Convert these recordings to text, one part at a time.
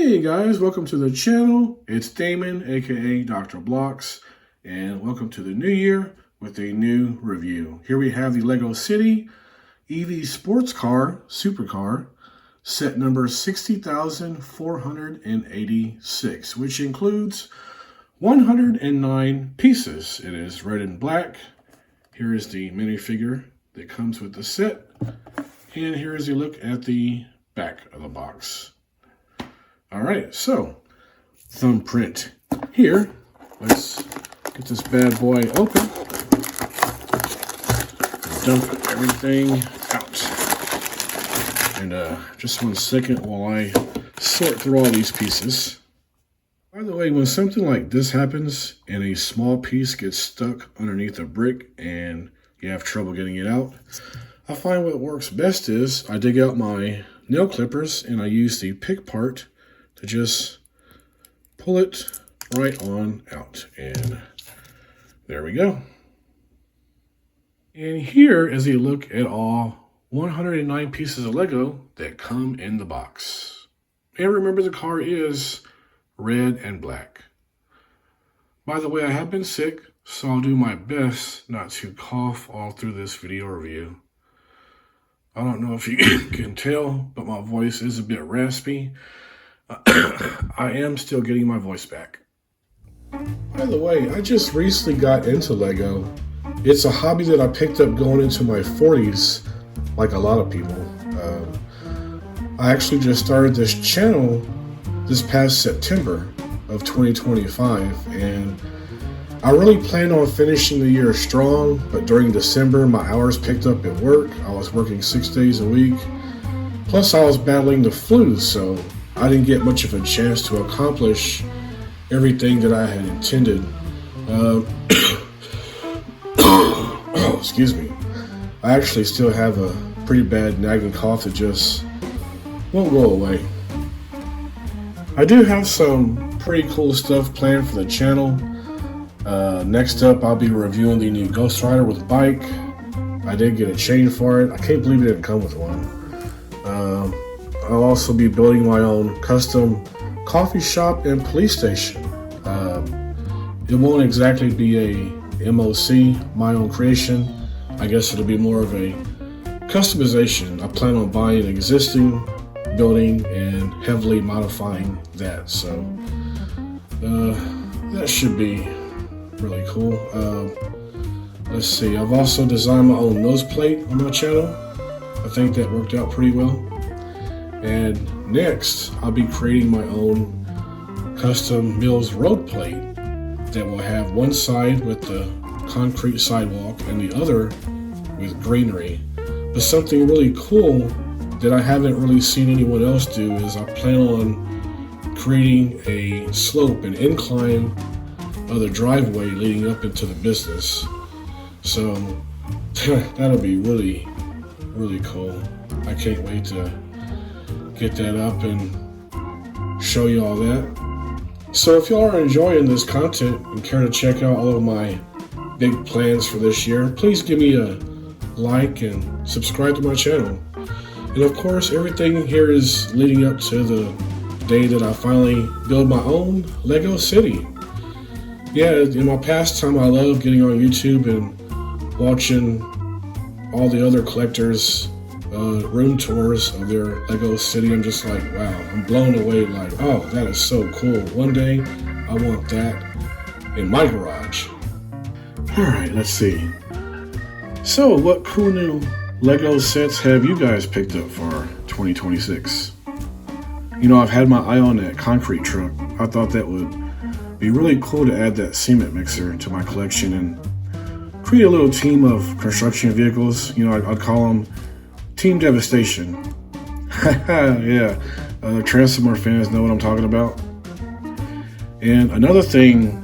Hey guys, welcome to the channel. It's Damon, aka Dr. Blocks, and welcome to the new year with a new review. Here we have the Lego City EV Sports Car Supercar set number 60,486, which includes 109 pieces. It is red and black. Here is the minifigure that comes with the set, and here is a look at the back of the box. All right, so thumbprint here. Let's get this bad boy open. Dump everything out. And just 1 second while I sort through all these pieces. By the way, when something like this happens and a small piece gets stuck underneath a brick and you have trouble getting it out, I find what works best is I dig out my nail clippers and I use the pick part to just pull it right on out. And there we go. And here is a look at all 109 pieces of Lego that come in the box. And remember, the car is red and black. By the way, I have been sick, so I'll do my best not to cough all through this video review. I don't know if you can tell, but my voice is a bit raspy. I am still getting my voice back. By the way, I just recently got into Lego. It's a hobby that I picked up going into my 40s, like a lot of people. I actually just started this channel this past September of 2025, and I really planned on finishing the year strong, but during December, my hours picked up at work. I was working 6 days a week, plus I was battling the flu, so I didn't get much of a chance to accomplish everything that I had intended. Oh, excuse me. I actually still have a pretty bad nagging cough that just won't go away. I do have some pretty cool stuff planned for the channel. Next up, I'll be reviewing the new Ghost Rider with bike. I did get a chain for it. I can't believe it didn't come with one. I'll also be building my own custom coffee shop and police station. It won't exactly be a MOC, my own creation. I guess it'll be more of a customization. I plan on buying an existing building and heavily modifying that. So that should be really cool. Let's see, I've also designed my own nose plate on my channel. I think that worked out pretty well. And next, I'll be creating my own custom Mills road plate that will have one side with the concrete sidewalk and the other with greenery. But something really cool that I haven't really seen anyone else do is I plan on creating a slope, an incline of the driveway leading up into the business. So that'll be really, really cool. I can't wait to get that up and show you all that. So if y'all are enjoying this content and care to check out all of my big plans for this year, please give me a like and subscribe to my channel. And of course, everything here is leading up to the day that I finally build my own Lego City. Yeah, in my past time, I love getting on YouTube and watching all the other collectors' room tours of their Lego City. I'm just like, wow, I'm blown away. Like, oh, that is so cool. One day, I want that in my garage. All right, let's see. So, what cool new Lego sets have you guys picked up for 2026? You know, I've had my eye on that concrete truck. I thought that would be really cool to add that cement mixer to my collection and create a little team of construction vehicles. You know, I'd call them Team Devastation. Yeah, Transformer fans know what I'm talking about. And another thing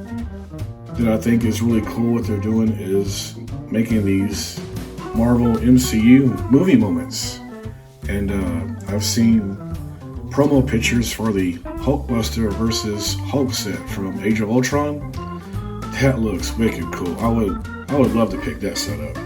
that I think is really cool what they're doing is making these Marvel MCU movie moments. And I've seen promo pictures for the Hulkbuster versus Hulk set from Age of Ultron. That looks wicked cool. I would love to pick that set up.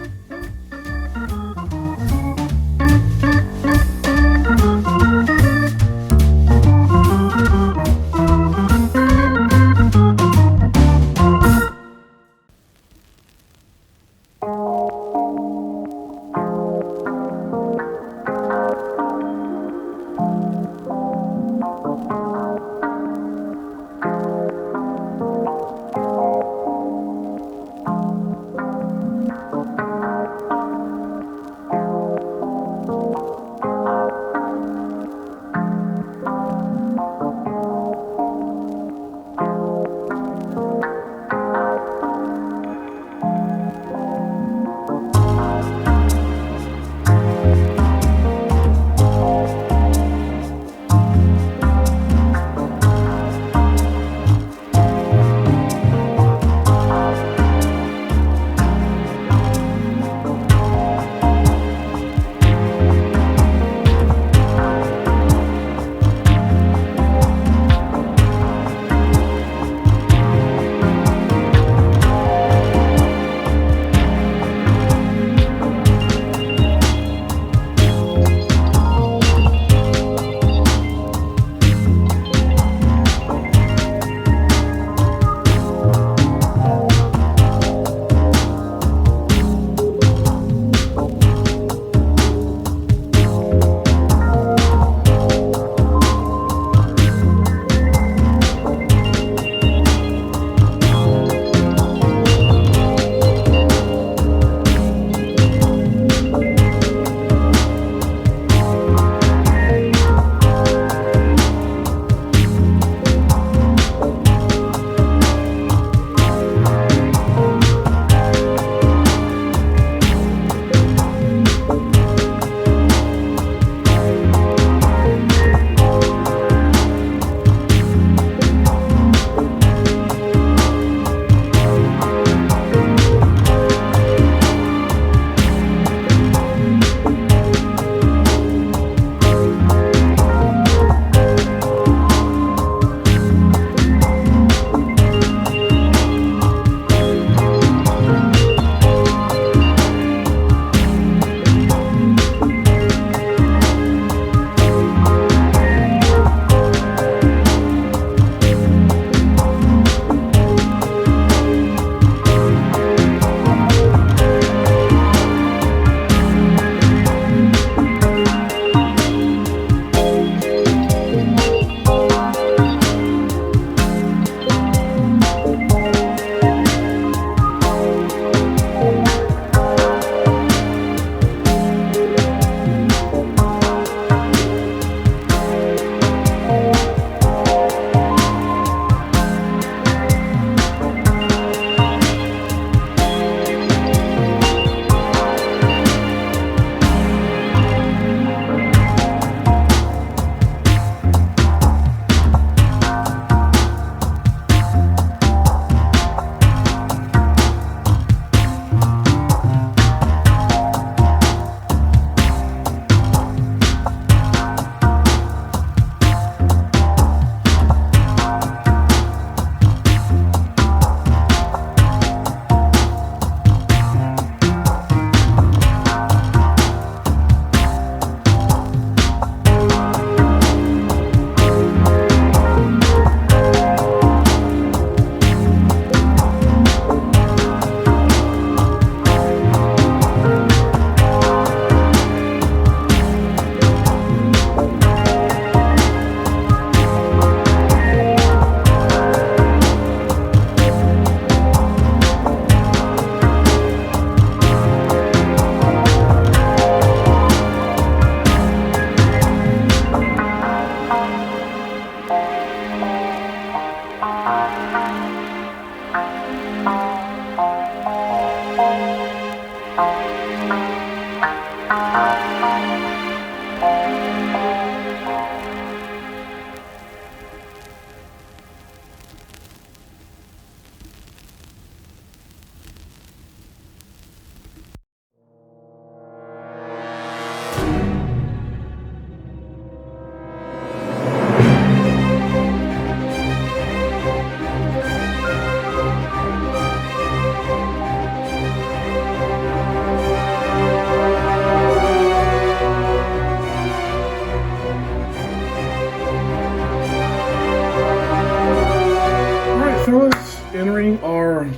during our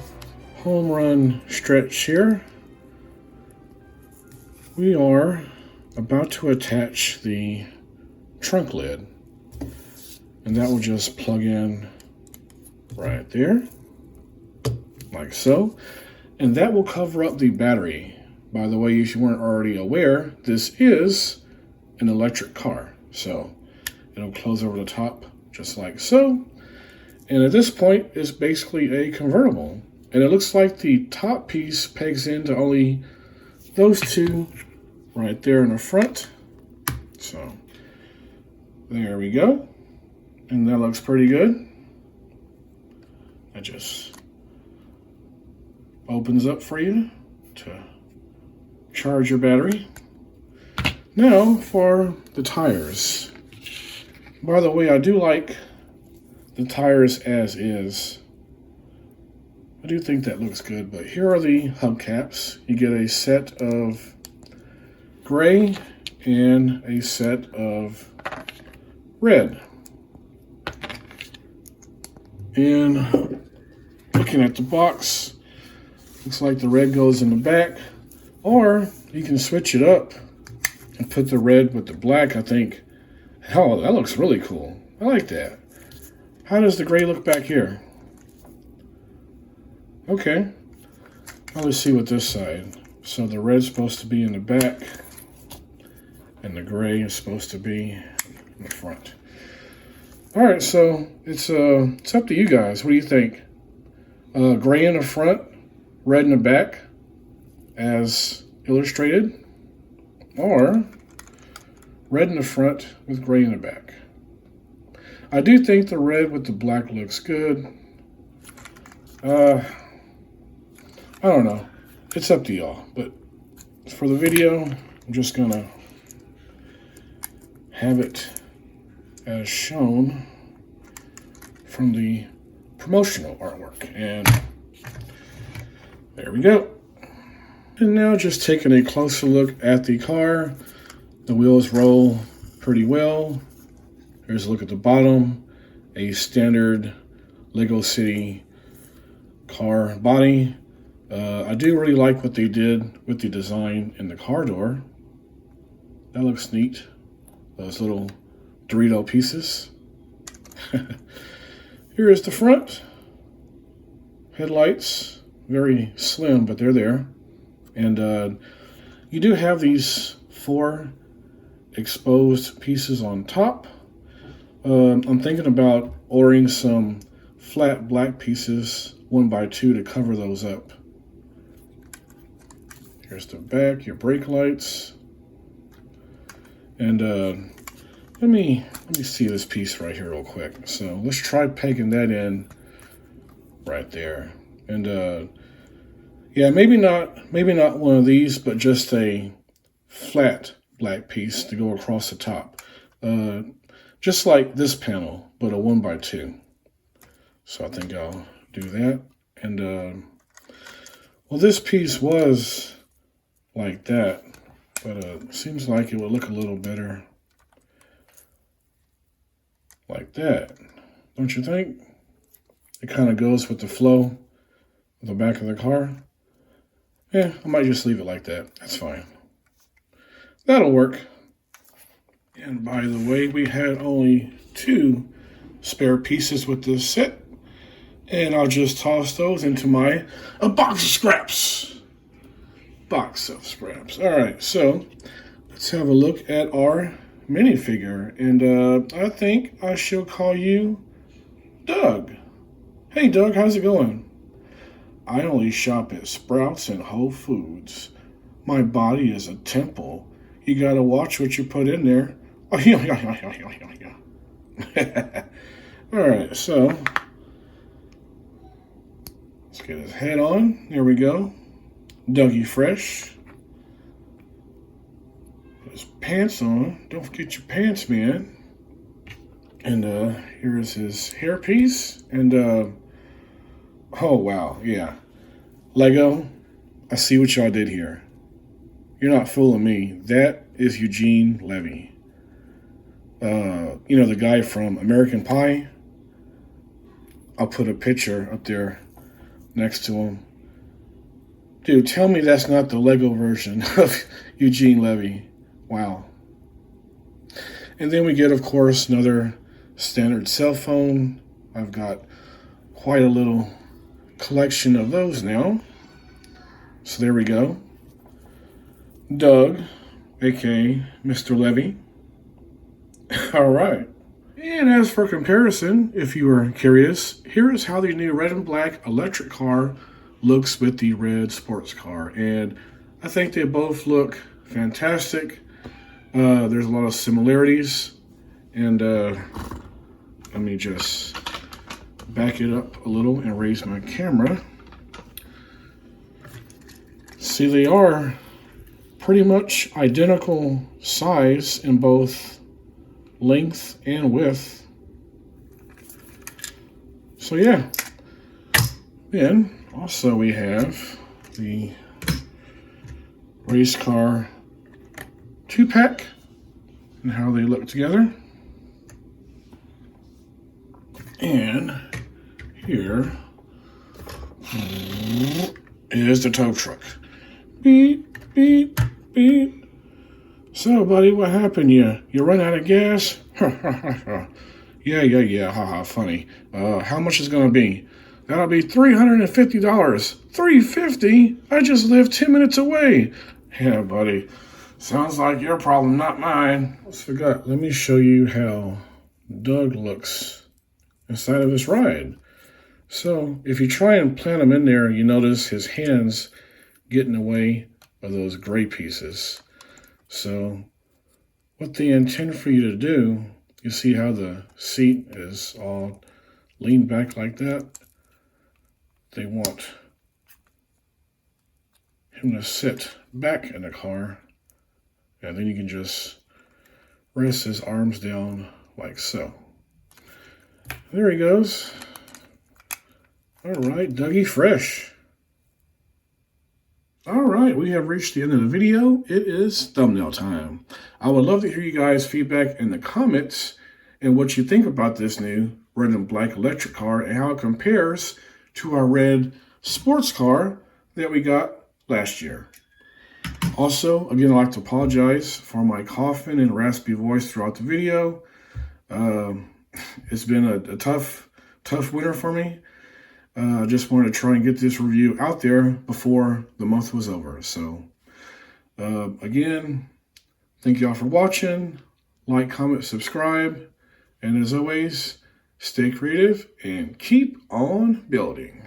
home run stretch here, we are about to attach the trunk lid, and that will just plug in right there, like so, and that will cover up the battery. By the way, if you weren't already aware, this is an electric car, so it'll close over the top just like so. And at this point, it's basically a convertible, and it looks like the top piece pegs into only those two right there in the front. So there we go, and that looks pretty good. That just opens up for you to charge your battery. Now for the tires. By the way, I do like the tires as is. I do think that looks good, but here are the hubcaps. You get a set of gray and a set of red. And looking at the box, looks like the red goes in the back, or you can switch it up and put the red with the black. I think, hell, that looks really cool. I like that. How does the gray look back here? Okay, now let's see what this side. So the red's supposed to be in the back, and the gray is supposed to be in the front. All right, so it's up to you guys. What do you think? Gray in the front, red in the back, as illustrated, or red in the front with gray in the back? I do think the red with the black looks good. I don't know. It's up to y'all. But for the video, I'm just going to have it as shown from the promotional artwork. And there we go. And now just taking a closer look at the car. The wheels roll pretty well. Here's a look at the bottom. A standard Lego City car body. I do really like what they did with the design in the car door. That looks neat. Those little Dorito pieces. Here is the front. Headlights, very slim, but they're there. And you do have these 4 exposed pieces on top. I'm thinking about ordering some flat black pieces 1x2 to cover those up. Here's the back, your brake lights. And let me see this piece right here real quick. So let's try pegging that in right there. And yeah, maybe not one of these, but just a flat black piece to go across the top. Just like this panel, but a 1x2. So I think I'll do that. And well, this piece was like that, but seems like it would look a little better like that, don't you think? It kind of goes with the flow of the back of the car. Yeah, I might just leave it like that. That's fine. That'll work. And by the way, we had only 2 spare pieces with this set, and I'll just toss those into my box of scraps. Box of scraps. All right, so let's have a look at our minifigure, and I think I shall call you Doug. Hey Doug, how's it going? I only shop at Sprouts and Whole Foods. My body is a temple. You gotta watch what you put in there. Oh, yeah. All right, so let's get his head on. There we go. Dougie Fresh. Put his pants on. Don't forget your pants, man. And here's his hairpiece. And oh wow, yeah. Lego, I see what y'all did here. You're not fooling me. That is Eugene Levy. You know, the guy from American Pie. I'll put a picture up there next to him. Dude, tell me that's not the Lego version of Eugene Levy. Wow. And then we get, of course, another standard cell phone. I've got quite a little collection of those now. So there we go. Doug, aka Mr. Levy. All right. And as for comparison, if you were curious, here is how the new red and black electric car looks with the red sports car. And I think they both look fantastic. There's a lot of similarities. And let me just back it up a little and raise my camera. See, they are pretty much identical size in both length and width. So yeah. Then also we have the race car 2-pack and how they look together. And here is the tow truck. Beep, beep, beep. So, buddy, what happened? You run out of gas? Yeah, haha, funny. How much is it gonna be? That'll be $350. $350? I just live 10 minutes away. Yeah, buddy. Sounds like your problem, not mine. Almost forgot. Let me show you how Doug looks inside of his ride. So, if you try and plant him in there, you notice his hands get in the way of those gray pieces. So what they intend for you to do, you see how the seat is all leaned back like that? They want him to sit back in the car, and then you can just rest his arms down like so. There he goes. All right, Dougie Fresh. All right, we have reached the end of the video. It is thumbnail time. I would love to hear you guys' feedback in the comments and what you think about this new red and black electric car and how it compares to our red sports car that we got last year. Also, again, I'd like to apologize for my coughing and raspy voice throughout the video. It's been a tough winter for me. I just wanted to try and get this review out there before the month was over. So, again, thank y'all for watching. Like, comment, subscribe. And as always, stay creative and keep on building.